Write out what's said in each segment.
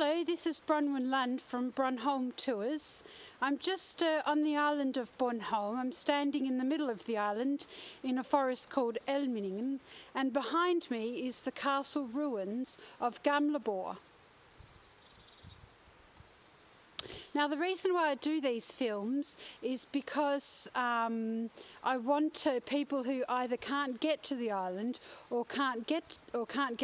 Hello, this is Bronwynlund from BronHolm Tours. I'm just on the island of Bornholm. I'm standing in the middle of the island in a forest called Almindingen, and behind me is the castle ruins of Gamleborg. Now, the reason why I do these films is because I want people who either can't get to the island or can't get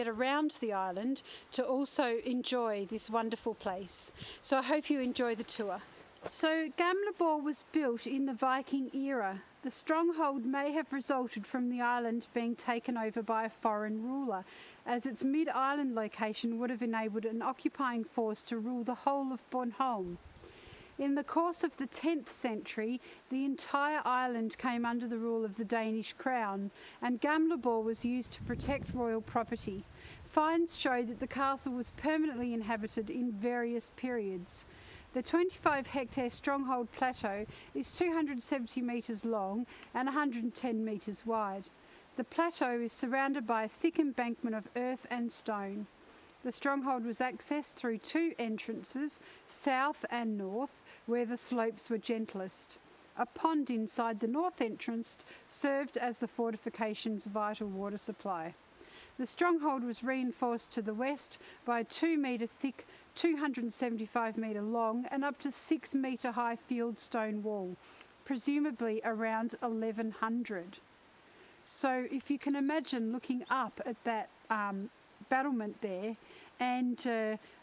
around the island to also enjoy this wonderful place. So I hope you enjoy the tour. So Gamleborg was built in the Viking era. The stronghold may have resulted from the island being taken over by a foreign ruler, as its mid-island location would have enabled an occupying force to rule the whole of Bornholm. In the course of the 10th century, the entire island came under the rule of the Danish crown, and Gamleborg was used to protect royal property. Finds show that the castle was permanently inhabited in various periods. The 25-hectare stronghold plateau is 270 metres long and 110 metres wide. The plateau is surrounded by a thick embankment of earth and stone. The stronghold was accessed through two entrances, south and north, where the slopes were gentlest. A pond inside the north entrance served as the fortification's vital water supply. The stronghold was reinforced to the west by a 2 metre thick, 275 metre long and up to 6 metre high fieldstone wall, presumably around 1100. So if you can imagine looking up at that battlement there and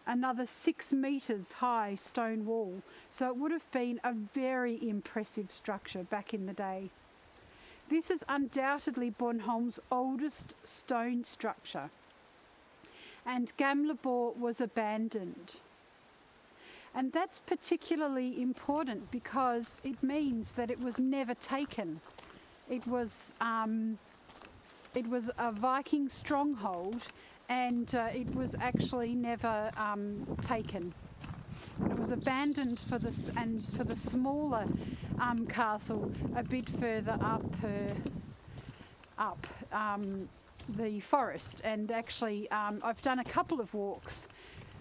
another 6 metres high stone wall. So it would have been a very impressive structure back in the day. This is undoubtedly Bornholm's oldest stone structure, and Gamleborg was abandoned. And that's particularly important because it means that it was never taken. It was a Viking stronghold, and it was actually never taken. It was abandoned for the smaller castle a bit further up the forest. And actually, I've done a couple of walks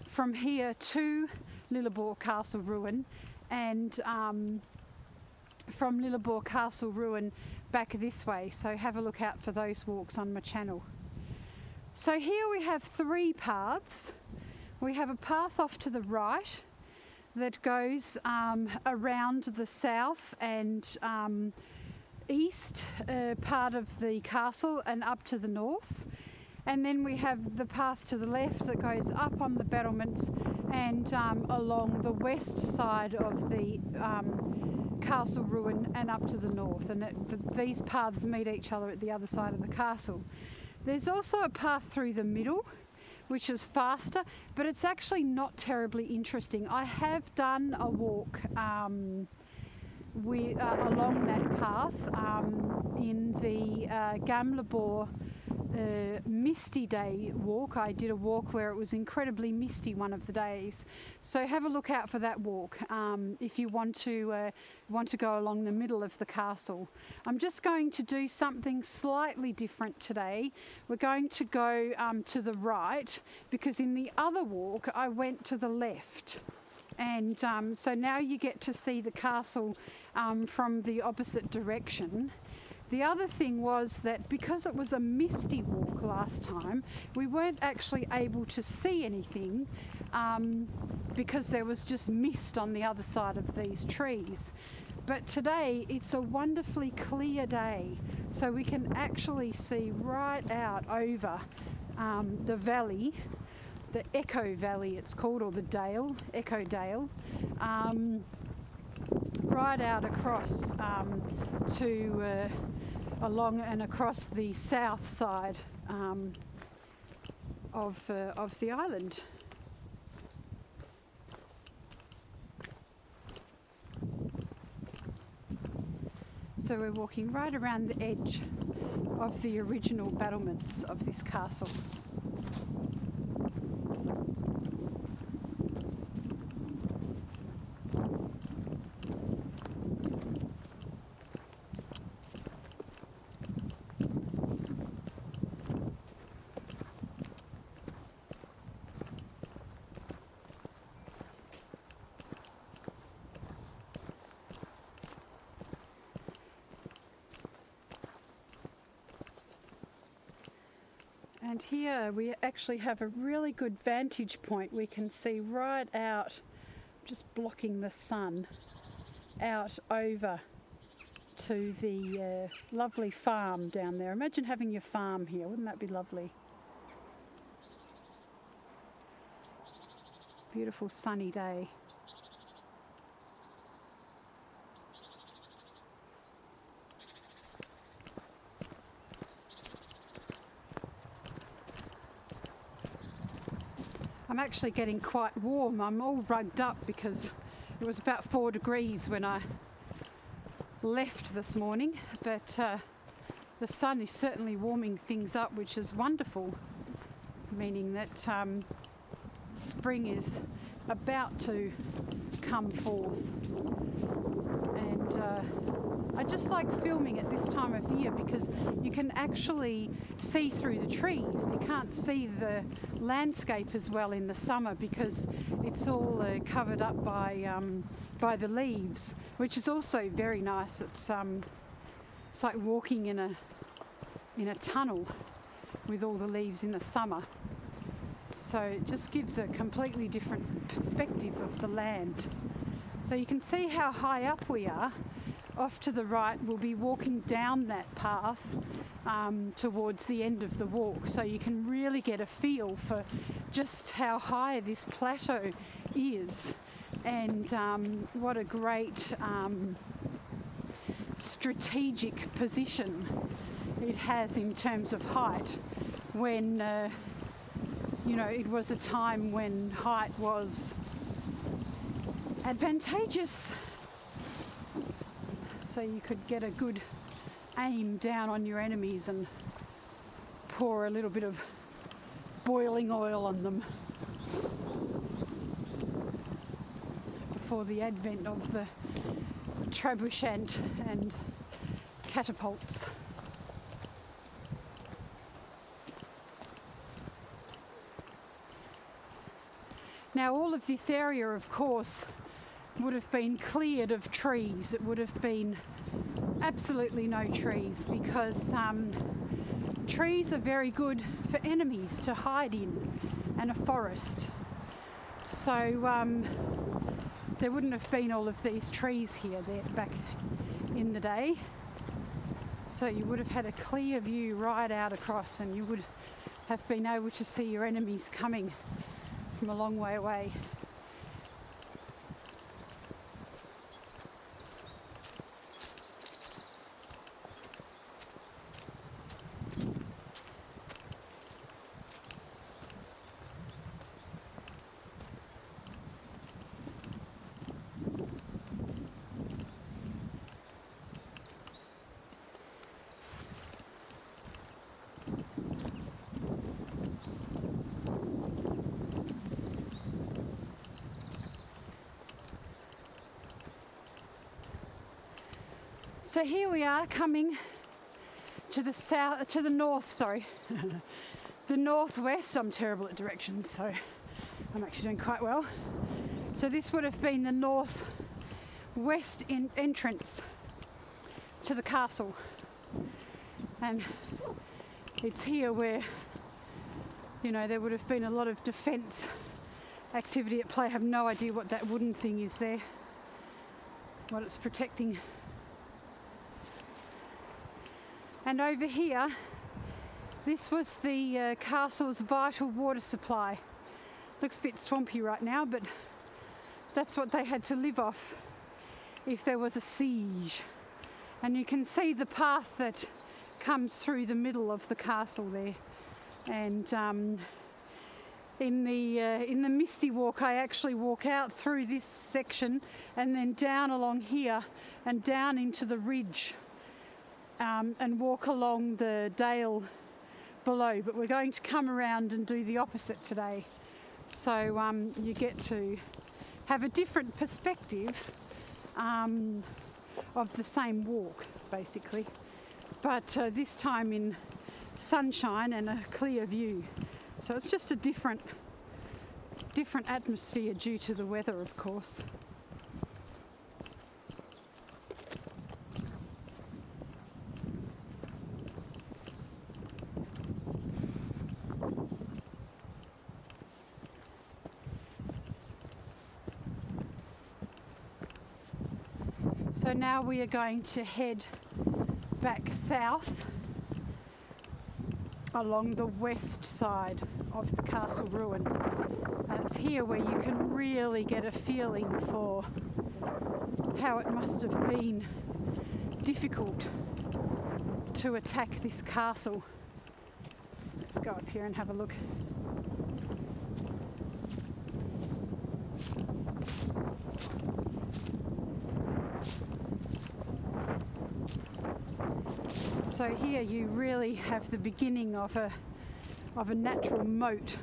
from here to Lilleborg Castle Ruin, and from Lilleborg Castle Ruin back this way. So have a look out for those walks on my channel. So here we have three paths. We have a path off to the right that goes around the south and east part of the castle and up to the north. And then we have the path to the left that goes up on the battlements and along the west side of the castle ruin and up to the north. And these paths meet each other at the other side of the castle. There's also a path through the middle, which is faster, but it's actually not terribly interesting. I have done a walk along that path in the Gamleborg misty day walk. I did a walk where it was incredibly misty one of the days. So have a look out for that walk if you want to go along the middle of the castle. I'm just going to do something slightly different today. We're going to go to the right, because in the other walk I went to the left. And so now you get to see the castle from the opposite direction. The other thing was that because it was a misty walk last time, we weren't actually able to see anything because there was just mist on the other side of these trees. But today it's a wonderfully clear day, so we can actually see right out over the valley, the Echo Valley it's called, or the Dale, Echo Dale, right out across to along and across the south side of the island. So we're walking right around the edge of the original battlements of this castle. And here we actually have a really good vantage point. We can see right out, just blocking the sun, out over to the lovely farm down there. Imagine having your farm here, wouldn't that be lovely? Beautiful sunny day. I'm actually getting quite warm. I'm all rugged up because it was about 4 degrees when I left this morning, but the sun is certainly warming things up, which is wonderful, meaning that spring is about to come forth. And I just like filming at this time of year because you can actually see through the trees. You can't see the landscape as well in the summer because it's all covered up by the leaves, which is also very nice. It's like walking in a tunnel with all the leaves in the summer. So it just gives a completely different perspective of the land. So you can see how high up we are. Off to the right, we'll be walking down that path towards the end of the walk, so you can really get a feel for just how high this plateau is, and what a great strategic position it has in terms of height, when you know, it was a time when height was advantageous. So you could get a good aim down on your enemies and pour a little bit of boiling oil on them before the advent of the trebuchet and catapults. Now all of this area, of course, would have been cleared of trees. It would have been absolutely no trees because trees are very good for enemies to hide in, and a forest. So there wouldn't have been all of these trees here back in the day. So you would have had a clear view right out across, and you would have been able to see your enemies coming from a long way away. So here we are coming to the south, to the north, sorry, the northwest. I'm terrible at directions, so I'm actually doing quite well. So this would have been the northwest entrance to the castle, and it's here where, you know, there would have been a lot of defence activity at play. I have no idea what that wooden thing is there, what it's protecting. And over here, this was the castle's vital water supply. Looks a bit swampy right now, but that's what they had to live off if there was a siege. And you can see the path that comes through the middle of the castle there. And in the Misty Walk, I actually walk out through this section and then down along here and down into the ridge. And walk along the dale below, but we're going to come around and do the opposite today, so you get to have a different perspective of the same walk basically, but this time in sunshine and a clear view, so it's just a different atmosphere due to the weather, of course. So now we are going to head back south along the west side of the castle ruin, and it's here where you can really get a feeling for how it must have been difficult to attack this castle. Let's go up here and have a look. So here you really have the beginning of a natural moat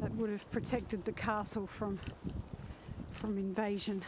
that would have protected the castle from invasion.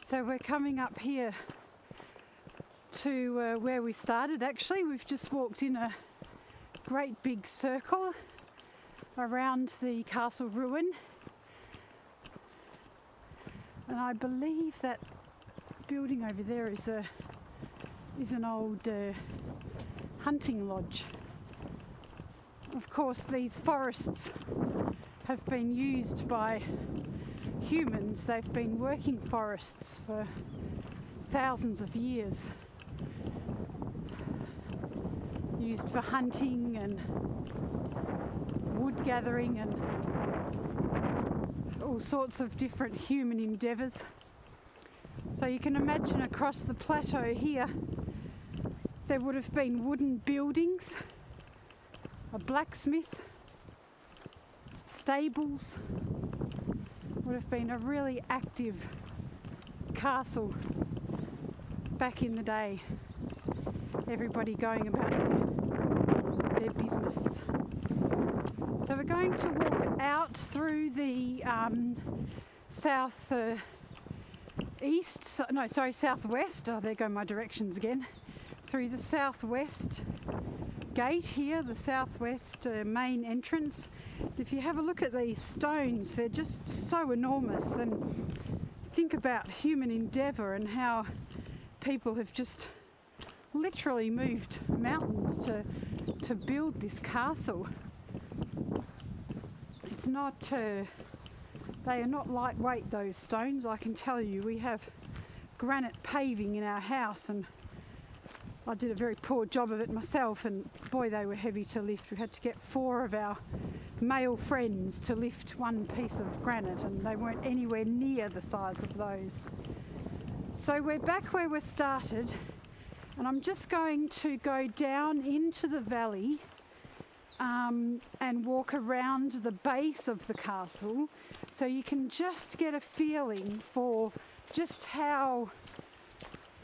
So we're coming up here to where we started. Actually, we've just walked in a great big circle around the castle ruin, and I believe that building over there is an old hunting lodge. Of course, these forests have been used by humans. They've been working forests for thousands of years, used for hunting and wood gathering and all sorts of different human endeavours. So you can imagine across the plateau here there would have been wooden buildings, a blacksmith, stables. Would have been a really active castle back in the day. Everybody going about their business. So we're going to walk out through the southwest. Oh, there go my directions again. Through the southwest gate here, the southwest main entrance. If you have a look at these stones, they're just so enormous, and think about human endeavour and how people have just literally moved mountains to build this castle. It's not, they are not lightweight, those stones, I can tell you. We have granite paving in our house, and I did a very poor job of it myself, and boy, they were heavy to lift. We had to get 4 of our male friends to lift one piece of granite, and they weren't anywhere near the size of those. So we're back where we started, and I'm just going to go down into the valley and walk around the base of the castle, so you can just get a feeling for just how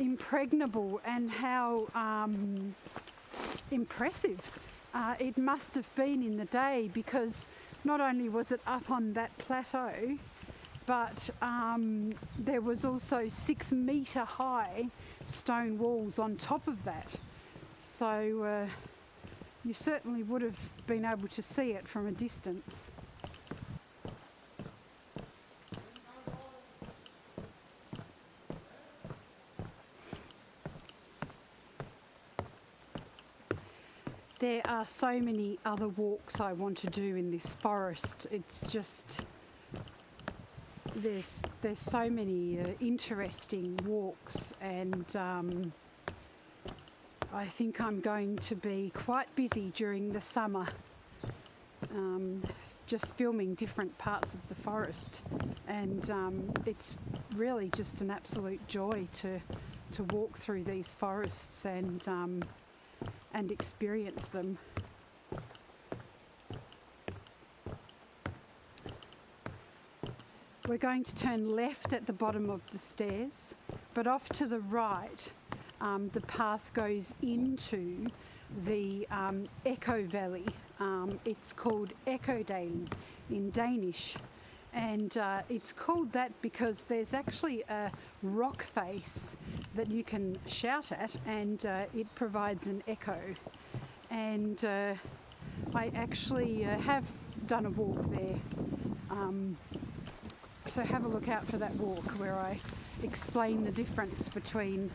impregnable and how impressive it must have been in the day, because not only was it up on that plateau, but there was also 6 metre high stone walls on top of that. So you certainly would have been able to see it from a distance. There are so many other walks I want to do in this forest. It's just, there's so many interesting walks, and I think I'm going to be quite busy during the summer, just filming different parts of the forest, and it's really just an absolute joy to walk through these forests and experience them. We're going to turn left at the bottom of the stairs, but off to the right the path goes into the Echo Valley. It's called Echodalen in Danish, and it's called that because there's actually a rock face that you can shout at, and it provides an echo. And I actually have done a walk there, so have a look out for that walk where I explain the difference between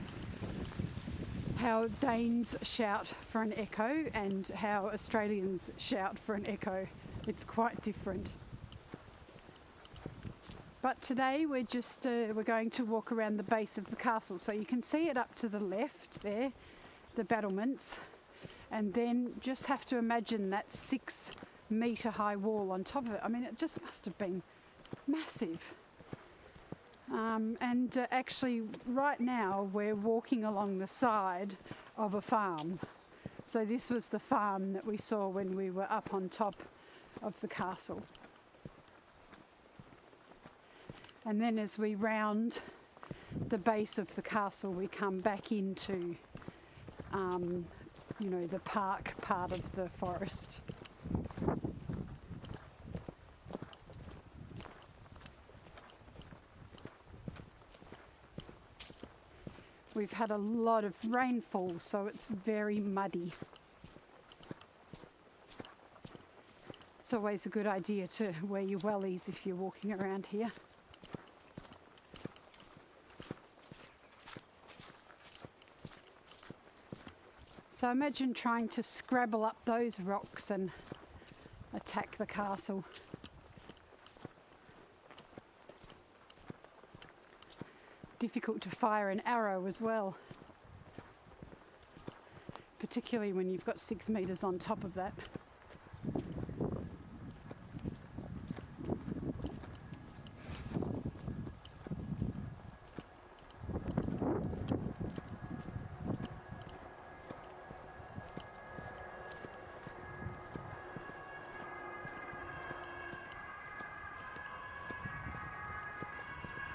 how Danes shout for an echo and how Australians shout for an echo. It's quite different. But today we're going to walk around the base of the castle, so you can see it up to the left there, the battlements, and then just have to imagine that 6 metre high wall on top of it. I mean, it just must have been massive. And actually right now we're walking along the side of a farm. So this was the farm that we saw when we were up on top of the castle. And then as we round the base of the castle, we come back into, the park part of the forest. We've had a lot of rainfall, so it's very muddy. It's always a good idea to wear your wellies if you're walking around here. So imagine trying to scrabble up those rocks and attack the castle. Difficult to fire an arrow as well, particularly when you've got 6 metres on top of that.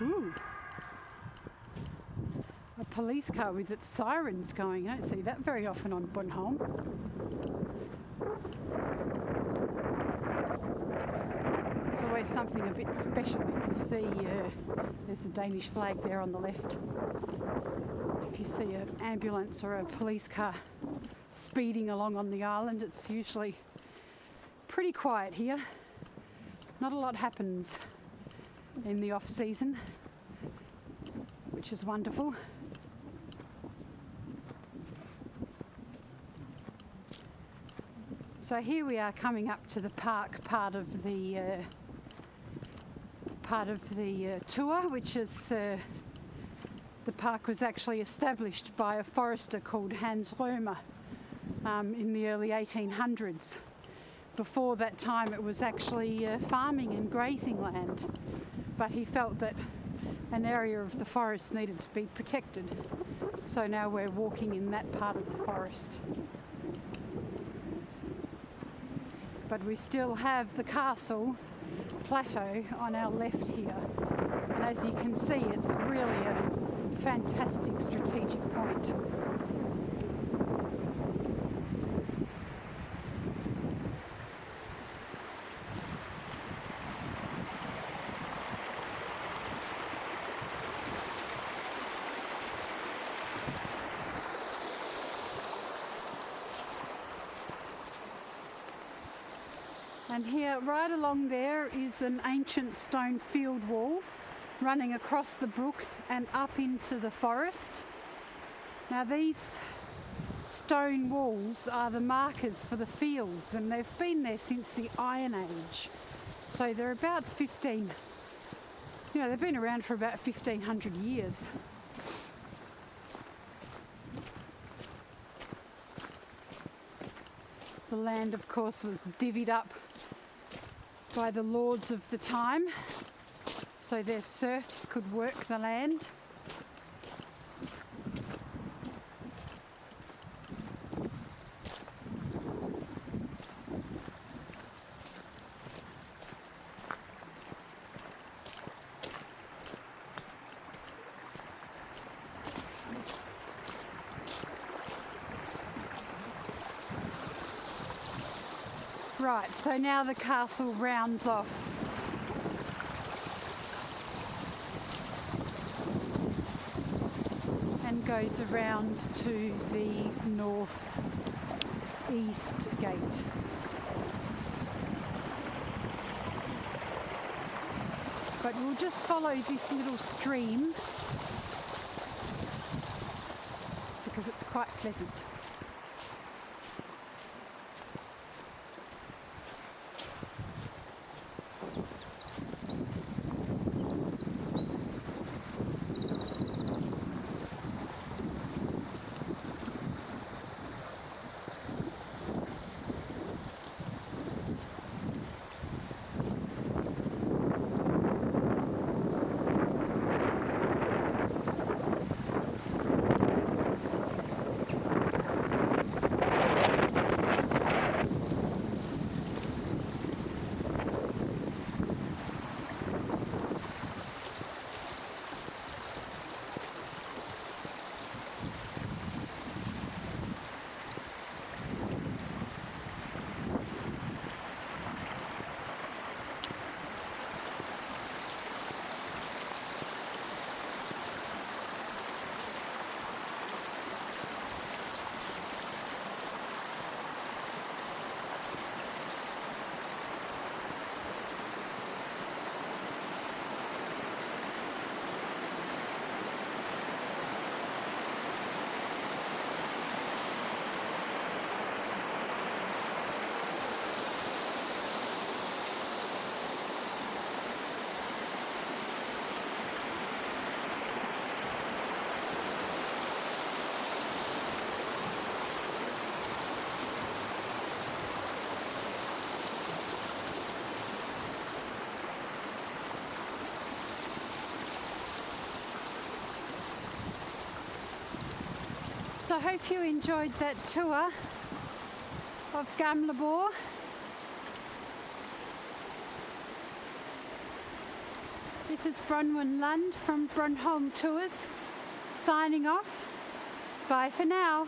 Ooh. A police car with its sirens going. I don't see that very often on Bornholm. It's always something a bit special if you see, there's a Danish flag there on the left. If you see an ambulance or a police car speeding along on the island, it's usually pretty quiet here. Not a lot happens in the off season, which is wonderful. So here we are coming up to the park part of the tour, which is the park was actually established by a forester called Hans Römer in the early 1800s. Before that time it was actually farming and grazing land, but he felt that an area of the forest needed to be protected. So now we're walking in that part of the forest. But we still have the castle plateau on our left here. And as you can see, it's really a fantastic strategic point. And here, right along there, is an ancient stone field wall running across the brook and up into the forest. Now these stone walls are the markers for the fields, and they've been there since the Iron Age. So they're about they've been around for about 1500 years. The land, of course, was divvied up by the lords of the time, so their serfs could work the land. Right, so now the castle rounds off. And goes around to the north east gate. But we'll just follow this little stream because it's quite pleasant. So I hope you enjoyed that tour of Gamleborg. This is Bronwynlund from BronHolm Tours, signing off. Bye for now.